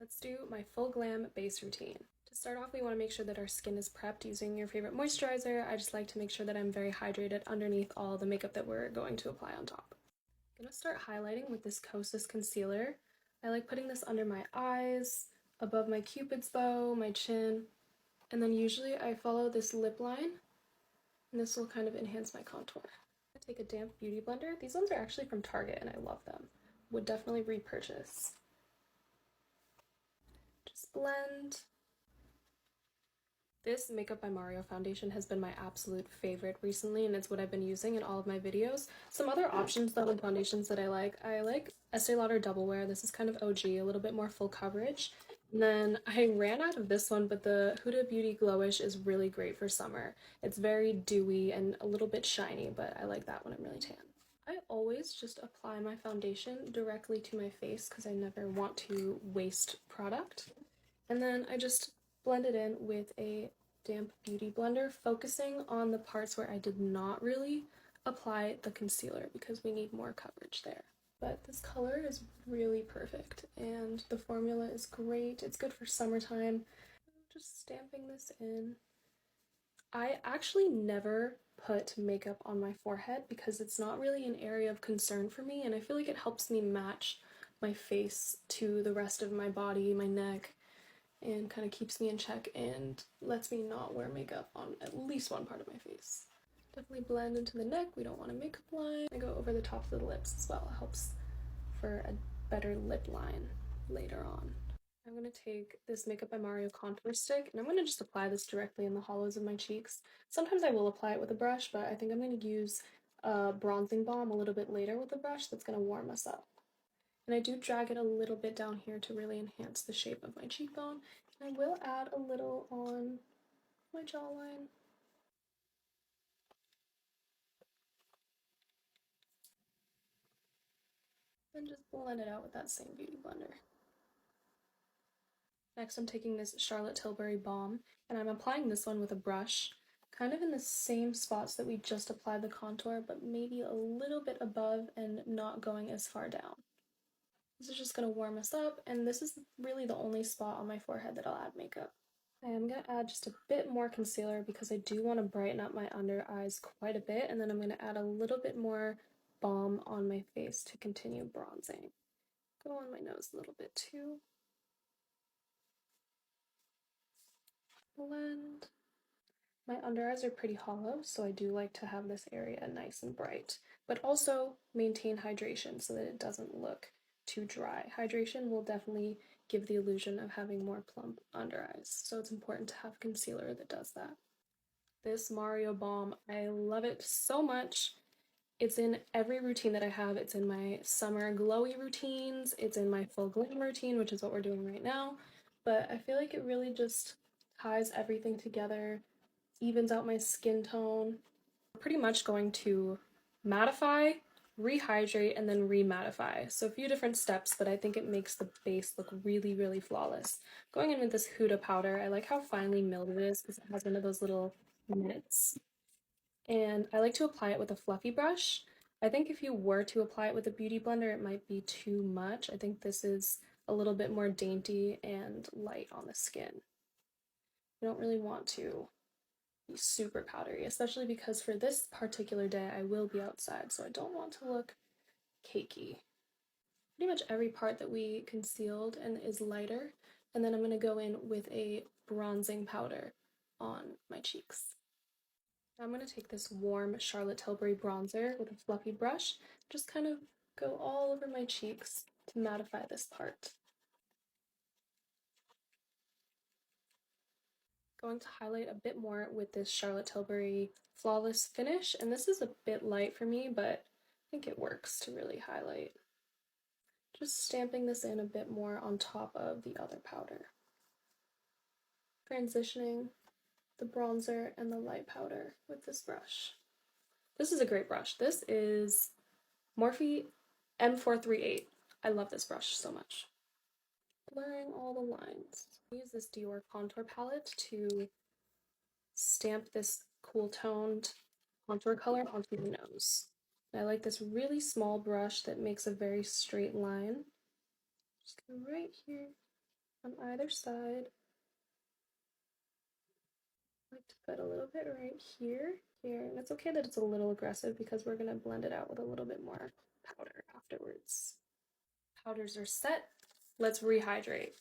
Let's do my full glam base routine. To start off, we want to make sure that our skin is prepped using your favorite moisturizer. I just like to make sure that I'm very hydrated underneath all the makeup that we're going to apply on top. I'm going to start highlighting with this Kosas concealer. I like putting this under my eyes, above my cupid's bow, my chin, and then usually I follow this lip line, and this will kind of enhance my contour. I take a damp beauty blender. These ones are actually from Target and I love them. Would definitely repurchase. Just blend. This Makeup by Mario foundation has been my absolute favorite recently, and it's what I've been using in all of my videos. Some other options though in foundations that I like Estee Lauder Double Wear. This is kind of OG, a little bit more full coverage. And then I ran out of this one, but the Huda Beauty Glowish is really great for summer. It's very dewy and a little bit shiny, but I like that when I'm really tan. I always just apply my foundation directly to my face because I never want to waste product. And then I just blend it in with a damp beauty blender, focusing on the parts where I did not really apply the concealer because we need more coverage there. But this color is really perfect and the formula is great. It's good for summertime. Just stamping this in. I actually never put makeup on my forehead because it's not really an area of concern for me, and I feel like it helps me match my face to the rest of my body, my neck, and kind of keeps me in check and lets me not wear makeup on at least one part of my face. Definitely blend into the neck. We don't want a makeup line. I go over the top of the lips as well. It helps for a better lip line later on. I'm going to take this Makeup by Mario contour stick and I'm going to just apply this directly in the hollows of my cheeks. Sometimes I will apply it with a brush, but I think I'm going to use a bronzing balm a little bit later with a brush that's going to warm us up. And I do drag it a little bit down here to really enhance the shape of my cheekbone. And I will add a little on my jawline. And just blend it out with that same beauty blender. Next I'm taking this Charlotte Tilbury Balm, and I'm applying this one with a brush, kind of in the same spots that we just applied the contour, but maybe a little bit above and not going as far down. This is just going to warm us up, and this is really the only spot on my forehead that I'll add makeup. I am going to add just a bit more concealer because I do want to brighten up my under eyes quite a bit, and then I'm going to add a little bit more balm on my face to continue bronzing. Go on my nose a little bit too. Blend. My under eyes are pretty hollow, so I do like to have this area nice and bright, but also maintain hydration so that it doesn't look too dry. Hydration will definitely give the illusion of having more plump under eyes, so it's important to have concealer that does that. This Mario Balm, I love it so much. It's in every routine that I have. It's in my summer glowy routines, it's in my full glam routine, which is what we're doing right now, but I feel like it really just ties everything together, evens out my skin tone. I'm pretty much going to mattify, rehydrate, and then remattify. So a few different steps, but I think it makes the base look really, really flawless. Going in with this Huda powder, I like how finely milled it is because it has one of those little nits. And I like to apply it with a fluffy brush. I think if you were to apply it with a beauty blender, it might be too much. I think this is a little bit more dainty and light on the skin. You don't really want to be super powdery, especially because for this particular day I will be outside, so I don't want to look cakey. Pretty much every part that we concealed and is lighter, and then I'm going to go in with a bronzing powder on my cheeks. Now I'm going to take this warm Charlotte Tilbury bronzer with a fluffy brush, just kind of go all over my cheeks to mattify this part. Going to highlight a bit more with this Charlotte Tilbury Flawless Finish, and this is a bit light for me, but I think it works to really highlight. Just stamping this in a bit more on top of the other powder. Transitioning the bronzer and the light powder with this brush. This is a great brush. This is Morphe M438. I love this brush so much. Blurring all the lines. I use this Dior contour palette to stamp this cool toned contour color onto the nose. And I like this really small brush that makes a very straight line. Just go right here on either side. I like to put a little bit right here, here, and it's okay that it's a little aggressive because we're gonna blend it out with a little bit more powder afterwards. Powders are set. Let's rehydrate.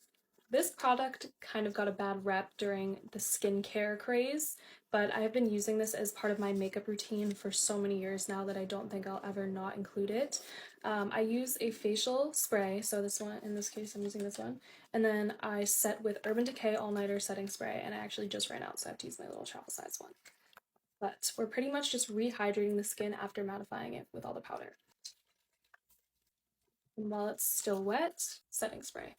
This product kind of got a bad rep during the skincare craze, but I've been using this as part of my makeup routine for so many years now that I don't think I'll ever not include it. I use a facial spray, so this one, in this case, I'm using this one, and then I set with Urban Decay All Nighter Setting Spray, and I actually just ran out, so I have to use my little travel size one. But we're pretty much just rehydrating the skin after mattifying it with all the powder. And while it's still wet, setting spray.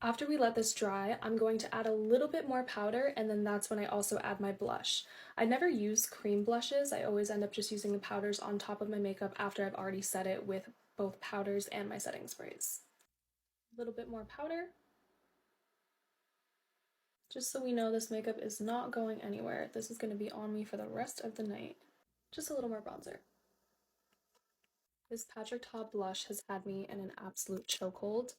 After we let this dry, I'm going to add a little bit more powder, and then that's when I also add my blush. I never use cream blushes. I always end up just using the powders on top of my makeup after I've already set it with both powders and my setting sprays. A little bit more powder, just so we know this makeup is not going anywhere. This is going to be on me for the rest of the night. Just a little more bronzer. This Patrick Ta blush has had me in an absolute chokehold.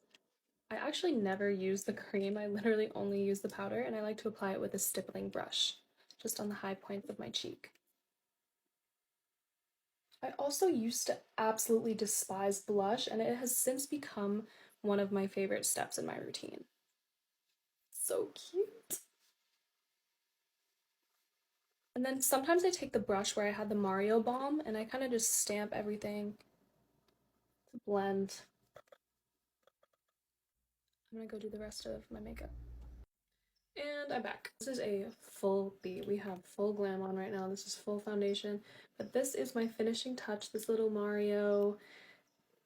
I actually never use the cream, I literally only use the powder, and I like to apply it with a stippling brush, just on the high points of my cheek. I also used to absolutely despise blush, and it has since become one of my favorite steps in my routine. So cute. And then sometimes I take the brush where I had the Mario Balm, and I kind of just stamp everything to blend. I'm gonna go do the rest of my makeup. And I'm back. This is a full beat. We have full glam on right now. This is full foundation. But this is my finishing touch, this little Mario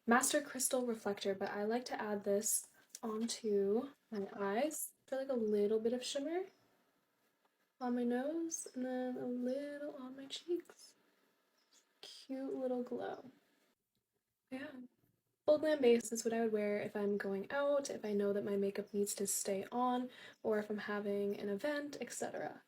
Master Crystal Reflector. But I like to add this onto my eyes for like a little bit of shimmer on my nose and then a little on my cheeks. Cute little glow. Yeah. Full glam base is what I would wear if I'm going out, if I know that my makeup needs to stay on, or if I'm having an event, etc.